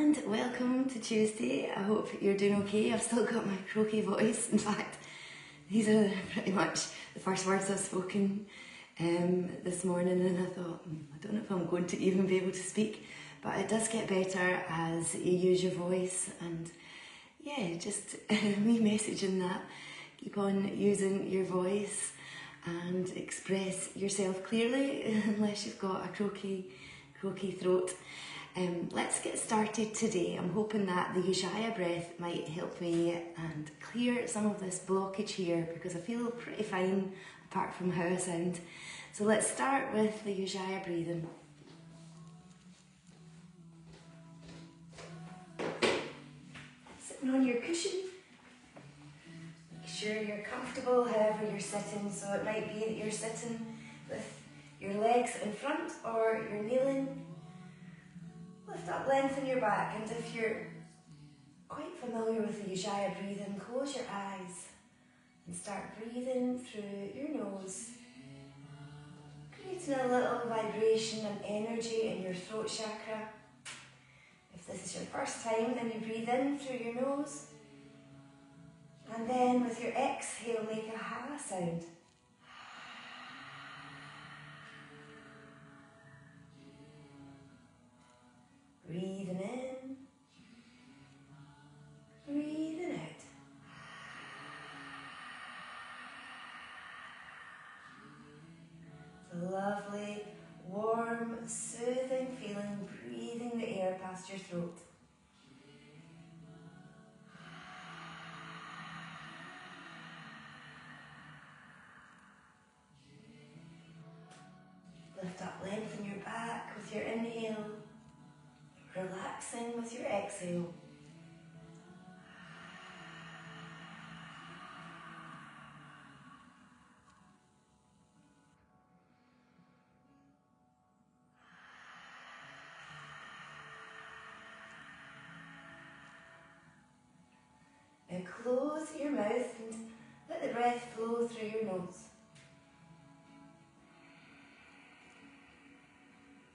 And welcome to Tuesday. I hope you're doing okay. I've still got my croaky voice. In fact, these are pretty much the first words I've spoken this morning, and I thought, I don't know if I'm going to even be able to speak, but it does get better as you use your voice, and yeah, just me messaging that. Keep on using your voice and express yourself clearly, unless you've got a croaky throat. Let's get started today. I'm hoping that the ujjayyi breath might help me and clear some of this blockage here, because I feel pretty fine apart from how I sound. So let's start with the ujjayyi breathing. Sitting on your cushion. Make sure you're comfortable however you're sitting. So it might be that you're sitting with your legs in front, or you're kneeling. Lift up, lengthen your back, and if you're quite familiar with the ujjayyi breathing, close your eyes and start breathing through your nose, creating a little vibration and energy in your throat chakra. If this is your first time, then you breathe in through your nose, and then with your exhale make a ha sound. Breathing in, breathing out. It's a lovely, warm, soothing feeling, breathing the air past your throat. Lift up, lengthen your back with your inhale. Relaxing with your exhale. Now close your mouth and let the breath flow through your nose.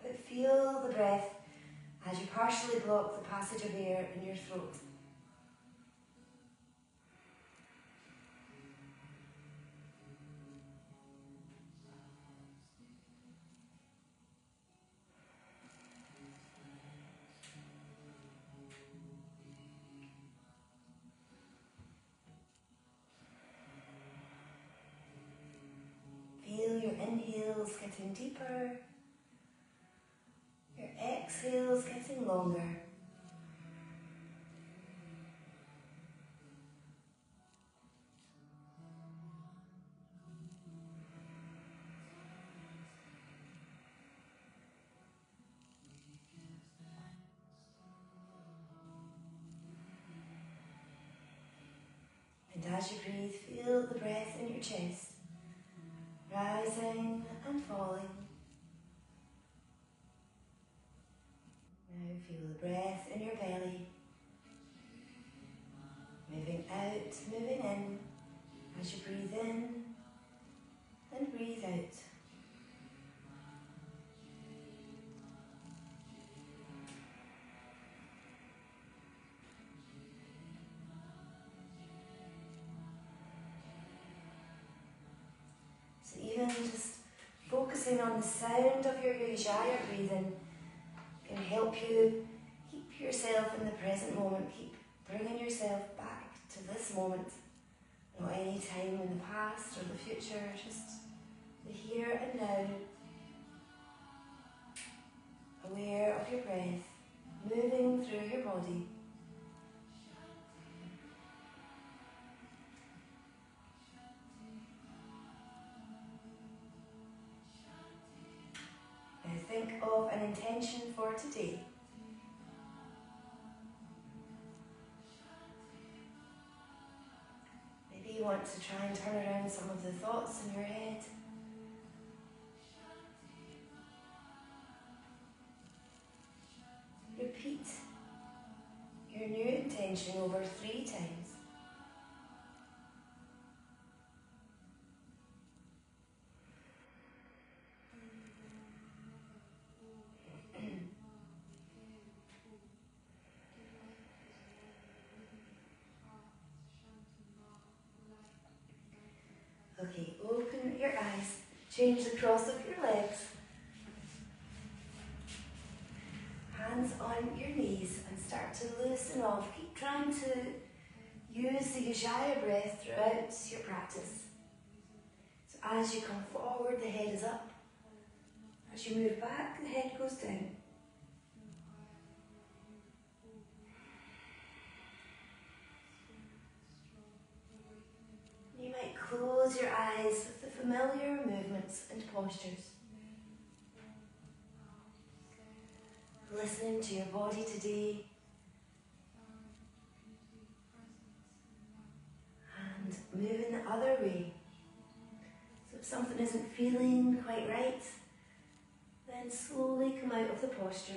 But feel the breath as you partially block the passage of air in your throat. Feel your inhales getting deeper, your exhales getting longer. And as you breathe, feel the breath in your chest, rising and falling. Now feel the breath in your belly, moving out, moving in, as you breathe in and breathe out. So even just focusing on the sound of your ujjayyi breathing can help you keep yourself in the present moment, keep bringing yourself back to this moment. Not any time in the past or the future, just the here and now. Aware of your breath moving through your body. Now think of an intention for today. Maybe you want to try and turn around some of the thoughts in your head. Repeat your new intention over 3 times. Change the cross of your legs. Hands on your knees and start to loosen off. Keep trying to use the ujjayyi breath throughout your practice. So as you come forward, the head is up. As you move back, the head goes down. You might close your eyes with the familiar movements and postures. Listening to your body today. And moving the other way. So if something isn't feeling quite right, then slowly come out of the posture.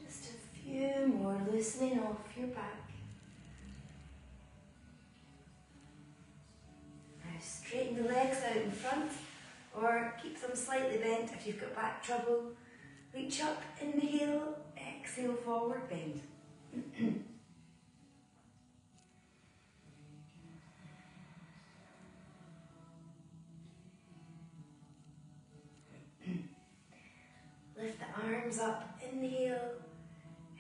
Just a few more, loosening off your back. Now straighten the legs out in front, or keep them slightly bent if you've got back trouble. Reach up, inhale, exhale, forward bend. Lift the arms up, inhale,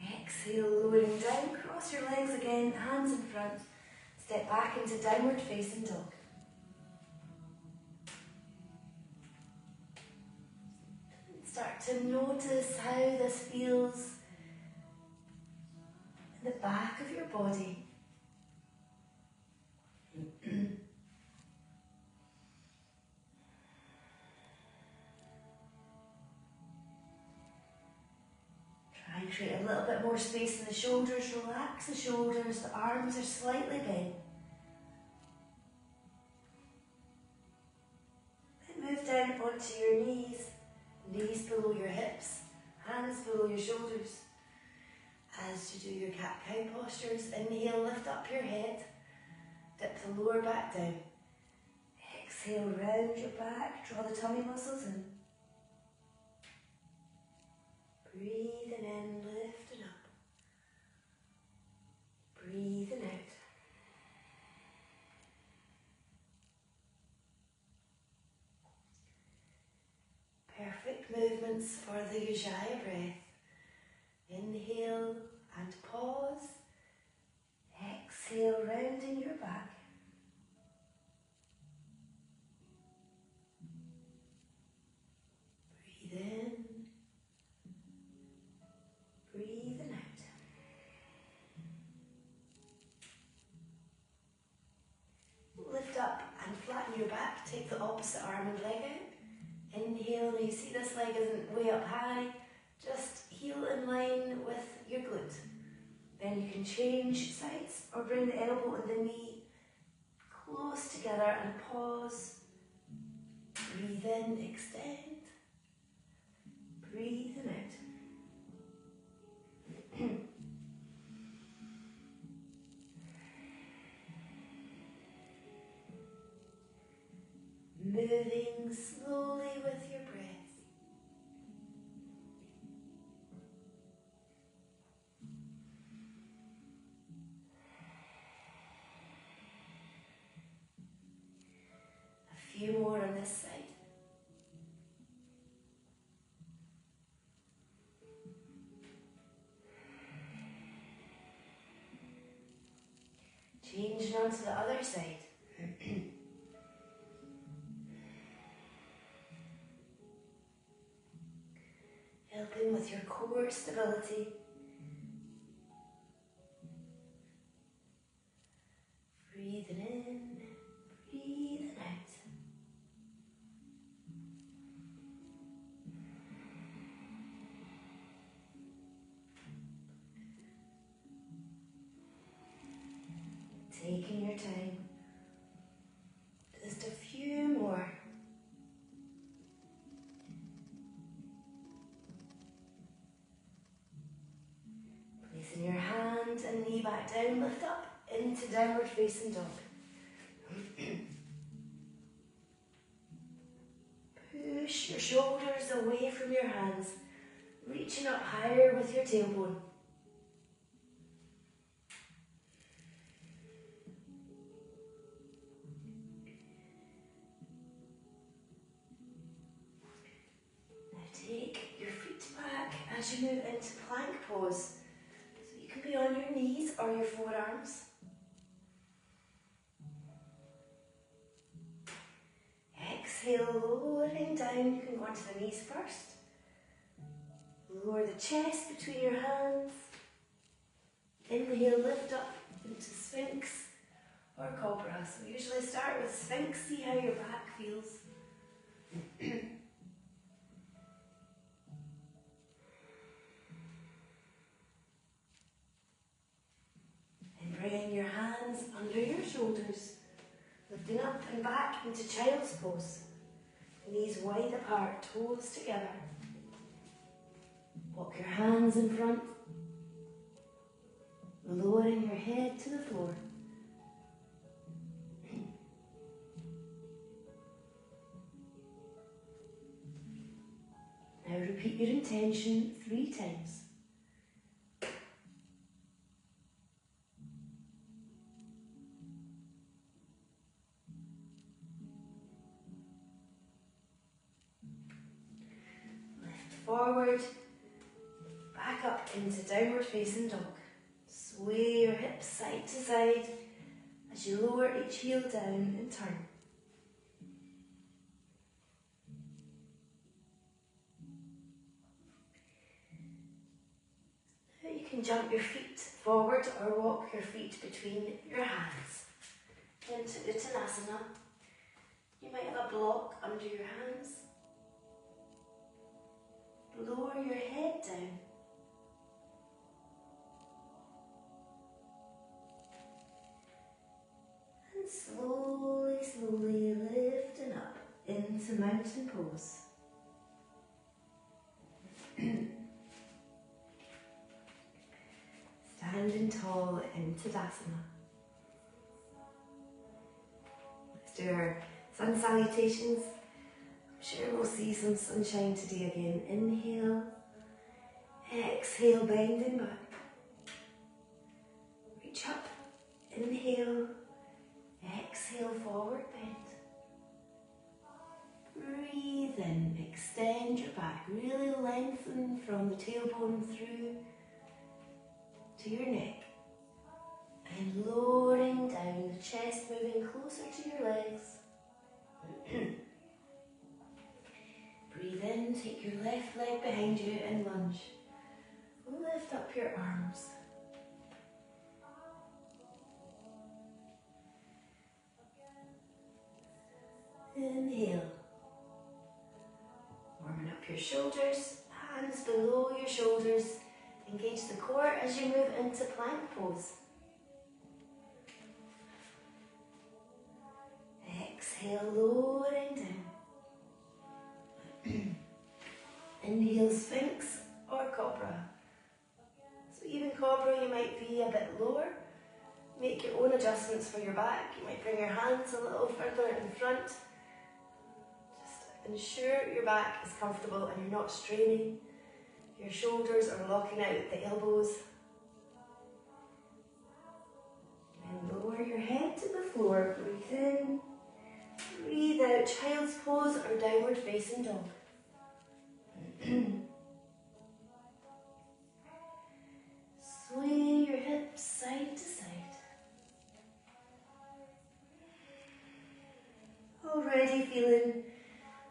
exhale, lowering down, cross your legs again, hands in front, step back into downward facing dog. Start to notice how this feels in the back of your body. Try and create a little bit more space in the shoulders. Relax the shoulders, the arms are slightly bent. Then move down onto your knees. Knees below your hips, hands below your shoulders. As you do your cat-cow postures, inhale, lift up your head, dip the lower back down. Exhale, round your back, draw the tummy muscles in. Breathing in, lifting up. Breathing out. Perfect movements for the ujjayyi breath. Inhale and pause. Exhale, rounding your back. Breathe in. Breathing out. Lift up and flatten your back. Take the opposite arm and leg out. Inhale, and you see this leg isn't way up high, just heel in line with your glute. Then you can change sides or bring the elbow and the knee close together and pause. Breathe in, extend. Breathing out. Moving slowly with your breath. A few more on this side. Changing on to the other side. Helping with your core stability. Breathing in, breathing out. Taking your time. Just a few more. Placing your hand and knee back down, lift up into downward facing dog. Push your shoulders away from your hands. reaching up higher with your tailbone. Now take your feet back as you move into plank pose. So you can be on your knees or your forearms. Exhale, lowering down. You can go onto the knees first. Lower the chest between your hands. Inhale, lift up into Sphinx or Cobra. So we usually start with Sphinx, see how your back feels. And bringing your hands under your shoulders, lifting up and back into Child's Pose. Knees wide apart, toes together. Walk your hands in front, lowering your head to the floor. Now repeat your intention 3 times. Lift forward, back up into downward facing dog. Sway your hips side to side as you lower each heel down and turn. Now you can jump your feet forward or walk your feet between your hands into Uttanasana. You might have a block under your hands. Lower your head down. And slowly, slowly lifting up into mountain pose. Standing tall in Tadasana. Let's do our sun salutations. I'm sure we'll see some sunshine today again. Inhale, exhale, bending back. Reach up, inhale, exhale, forward bend. Breathe in, extend your back, really lengthen from the tailbone through to your neck. And lowering down, the chest moving closer to your legs. Breathe in, take your left leg behind you and lunge. Lift up your arms. Inhale. Warming up your shoulders, hands below your shoulders. Engage the core as you move into plank pose. Exhale, lowering down. Inhale, Sphinx or Cobra. So even Cobra, you might be a bit lower. Make your own adjustments for your back. You might bring your hands a little further in front. Just ensure your back is comfortable and you're not straining. Your shoulders are locking out at the elbows. And lower your head to the floor. Breathe in. Breathe out. Child's pose or downward facing dog. Sway your hips side to side. Already feeling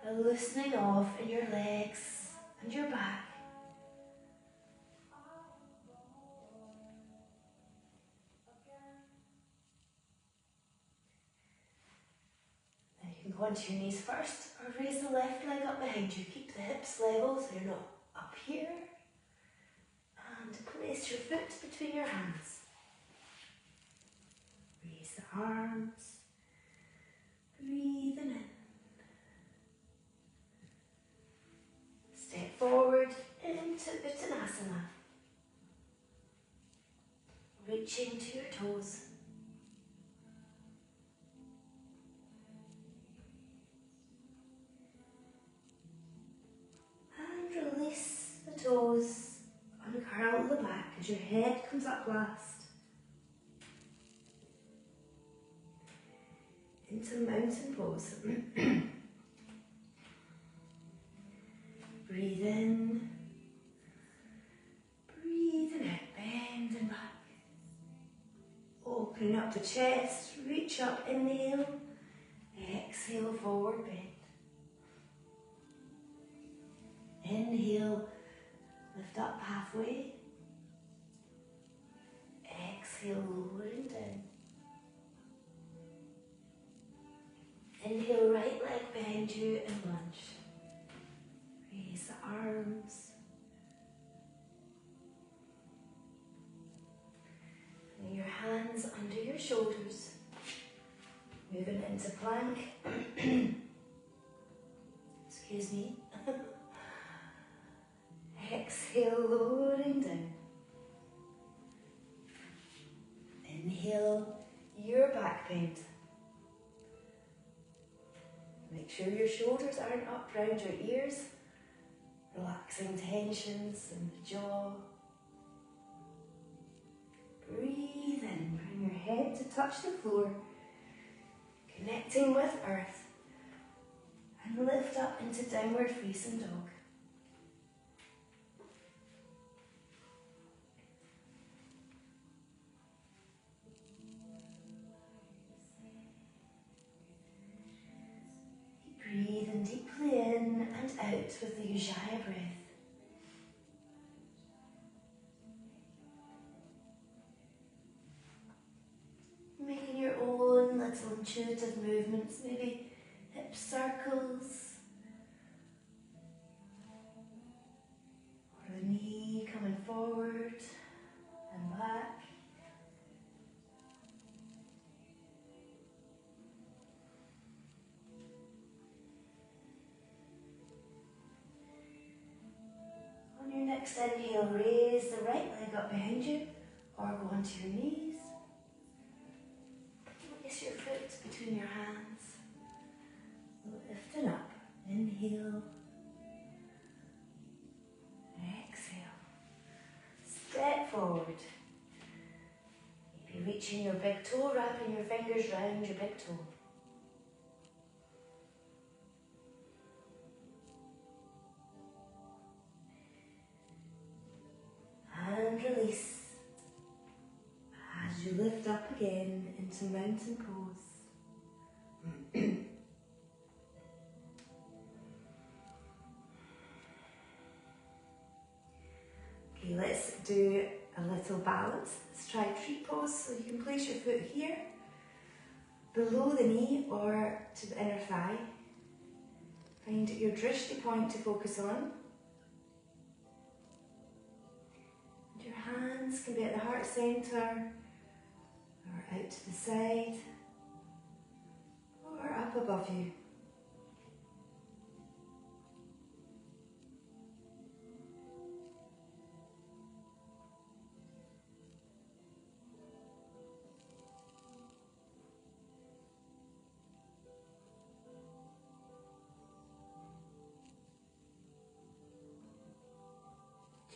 a loosening off in your legs and your back. Now you can go onto your knees first or raise the left leg up behind you. Keep the hips level so you're not up here. And place your foot between your hands. Raise the arms. Breathing in. Step forward into Uttanasana. Reaching to your toes. And release the toes and your head comes up last. Into mountain pose. Breathe in. Breathing out, bending back. Opening up the chest, reach up, inhale. Exhale, forward bend. Inhale, lift up halfway. Exhale, lowering down. Inhale, right leg behind you and lunge. Raise the arms. Bring your hands under your shoulders. Moving into plank. Excuse me. Exhale, lowering down. Inhale, your back bend. Make sure your shoulders aren't up round your ears. Relaxing tensions in the jaw. Breathe in, bring your head to touch the floor. Connecting with earth. And lift up into downward facing dog. Breathing deeply in and out with the ujjayyi breath. Making your own little intuitive movements, maybe hip circles, or the knee coming forward and back. On your next inhale, raise the right leg up behind you or go onto your knees. Place your foot between your hands. Lifting up. Inhale. Exhale. Step forward. Maybe reaching your big toe, wrapping your fingers round your big toe. And release as you lift up again into mountain pose. Okay, let's do a little balance. Let's try tree pose. So you can place your foot here, below the knee or to the inner thigh. Find your drishti point to focus on. Your hands can be at the heart center, or out to the side, or up above you.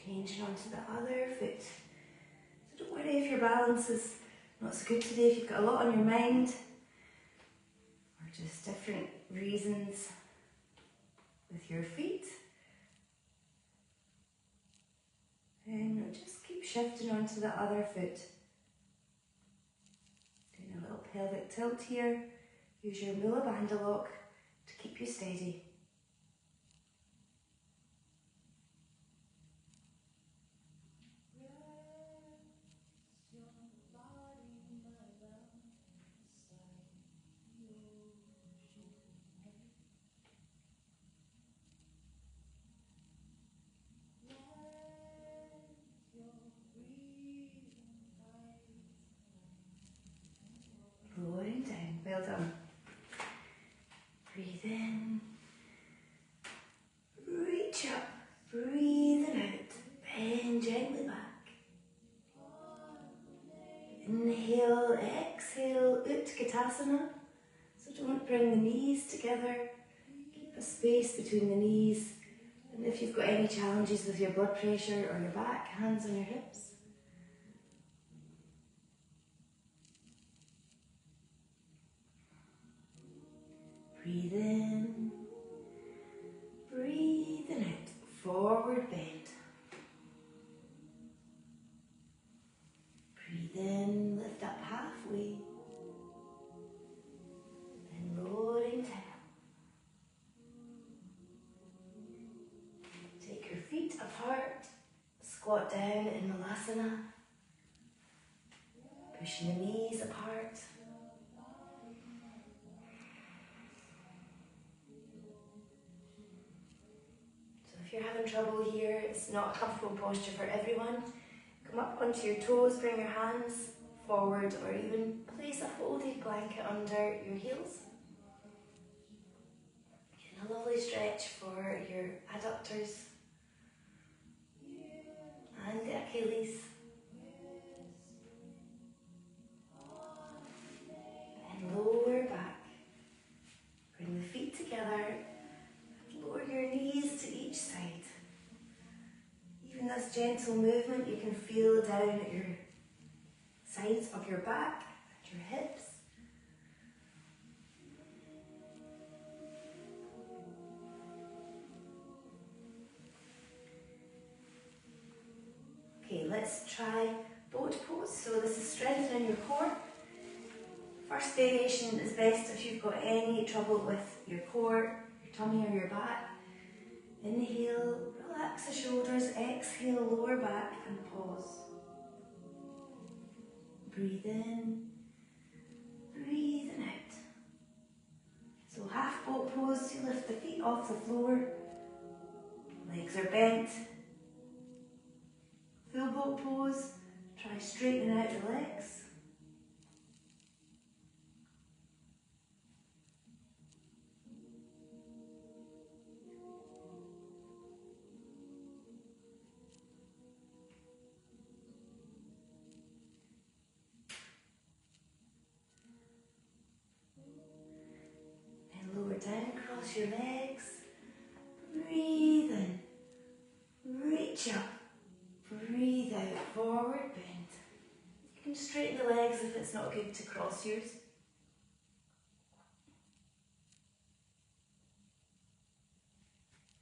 Changing onto the other foot. So don't worry if your balance is not so good today, if you've got a lot on your mind, or just different reasons with your feet. And just keep shifting onto the other foot. Doing a little pelvic tilt here. Use your Mula Bandha lock to keep you steady. Lowering down, well done. Breathe in, reach up, breathing out, bend gently back. Inhale, exhale, Utkatasana. So don't bring the knees together, keep a space between the knees. And if you've got any challenges with your blood pressure or your back, hands on your hips. Breathe in, breathing out, forward bend. Breathe in, lift up halfway, then lowering down. Take your feet apart, squat down in Malasana, pushing the knees apart. So if you're having trouble here, it's not a comfortable posture for everyone. Come up onto your toes, bring your hands forward, or even place a folded blanket under your heels. Getting a lovely stretch for your adductors and the Achilles. And lower back. Bring the feet together. Lower your knees to each side. Even this gentle movement you can feel down at your sides of your back, at your hips. Okay, let's try boat pose. So this is strengthening your core. First variation is best if you've got any trouble with your core, your tummy or your back. Inhale, relax the shoulders, exhale, lower back and pause. Breathe in, breathing out. So half boat pose, you lift the feet off the floor, legs are bent. Full boat pose, try straightening out the legs. Down, cross your legs, breathe in, reach up, breathe out, forward bend. You can straighten the legs if it's not good to cross yours.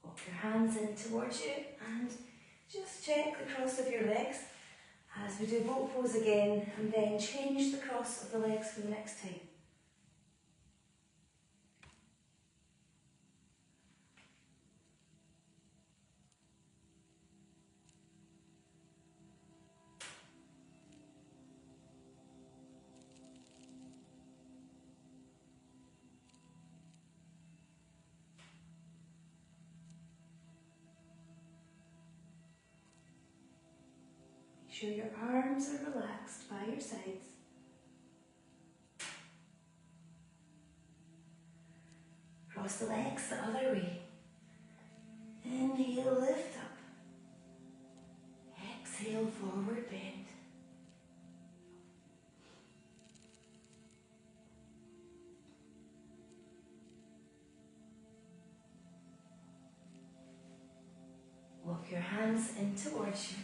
Walk your hands in towards you and just check the cross of your legs as we do boat pose again, and then change the cross of the legs for the next time. Make sure your arms are relaxed by your sides. Cross the legs the other way. Inhale, lift up. Exhale, forward bend. Walk your hands in towards you.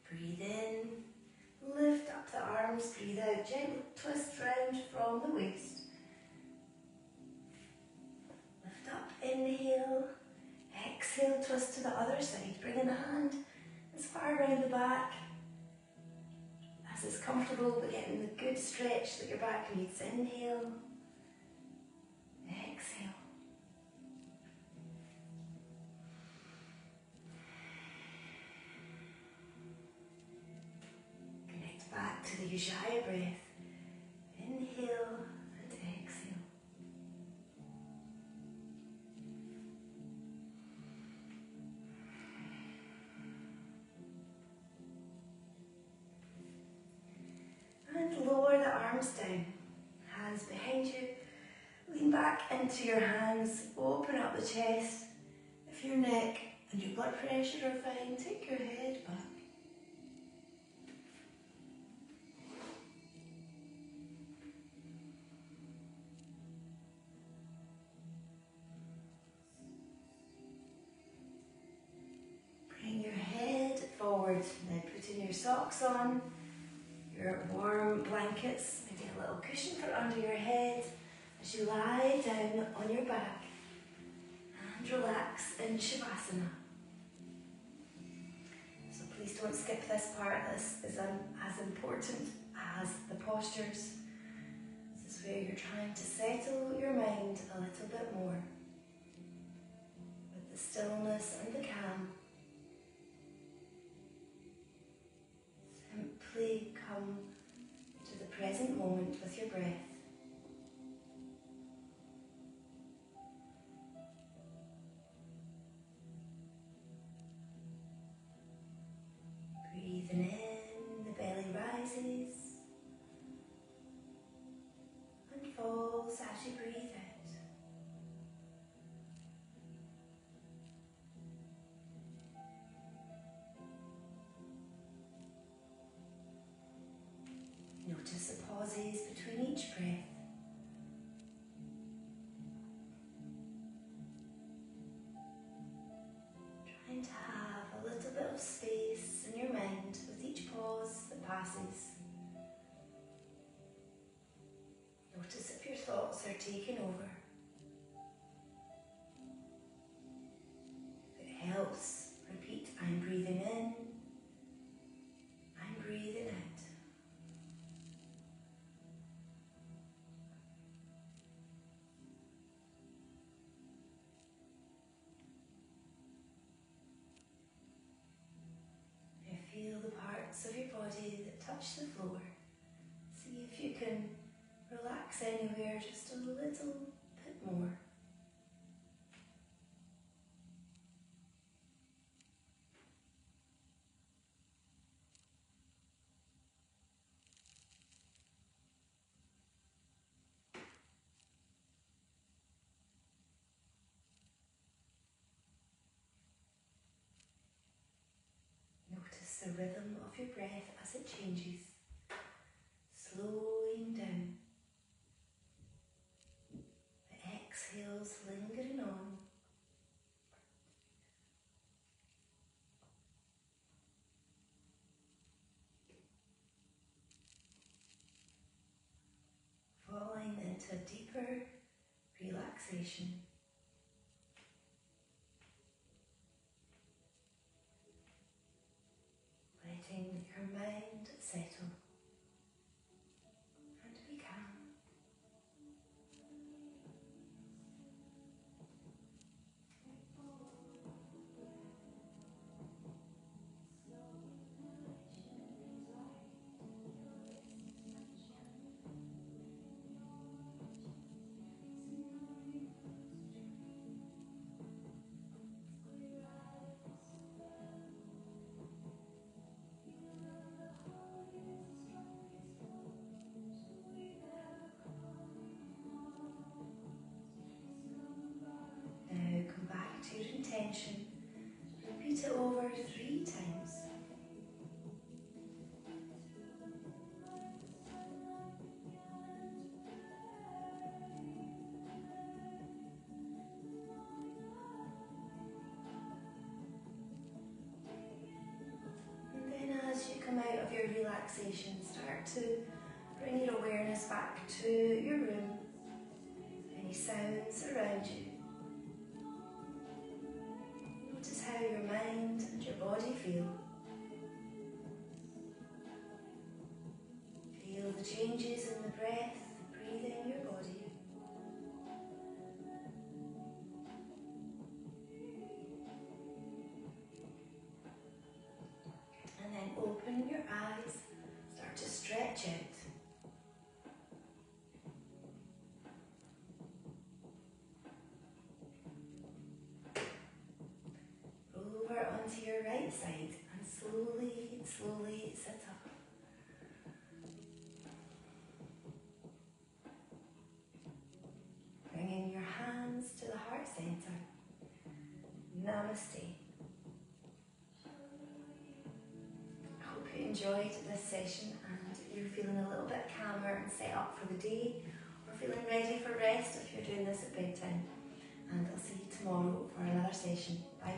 Breathe in, lift up the arms, breathe out, gently twist round from the waist. Lift up, inhale, exhale, twist to the other side, bringing the hand as far around the back as is comfortable, but getting the good stretch that your back needs. Inhale, exhale. Back to the ujjayyi breath. Inhale and exhale. And lower the arms down. Hands behind you. Lean back into your hands. Open up the chest. If your neck and your blood pressure are fine, take your head back. Now putting your socks on, your warm blankets, maybe a little cushion for under your head as you lie down on your back and relax in Shavasana. So please don't skip this part. This is as important as the postures. This is where you're trying to settle your mind a little bit more with the stillness and the calm. Simply come to the present moment with your breath. Breathing in, the belly rises and falls as you breathe out. Notice the pauses between each breath. Trying to have a little bit of space in your mind with each pause that passes. Notice if your thoughts are taking over. If it helps, repeat, I'm breathing in, I'm breathing out. Feel the parts of your body that touch the floor. See if you can relax anywhere just a little bit more. Notice the rhythm of your breath as it changes, slowing down. The exhales lingering on. Falling into a deeper relaxation. Letting your mind settle and be calm. To your intention, repeat it over 3 times. And then as you come out of your relaxation, start to bring your awareness back to your room, any sounds around you. Notice how your mind and your body feel. Feel the changes in the breath, breathing your body. And then open your eyes, start to stretch out. Onto your right side and slowly sit up. Bringing your hands to the heart center. Namaste. I hope you enjoyed this session and you're feeling a little bit calmer and set up for the day, or feeling ready for rest if you're doing this at bedtime. And I'll see you tomorrow for another session. Bye.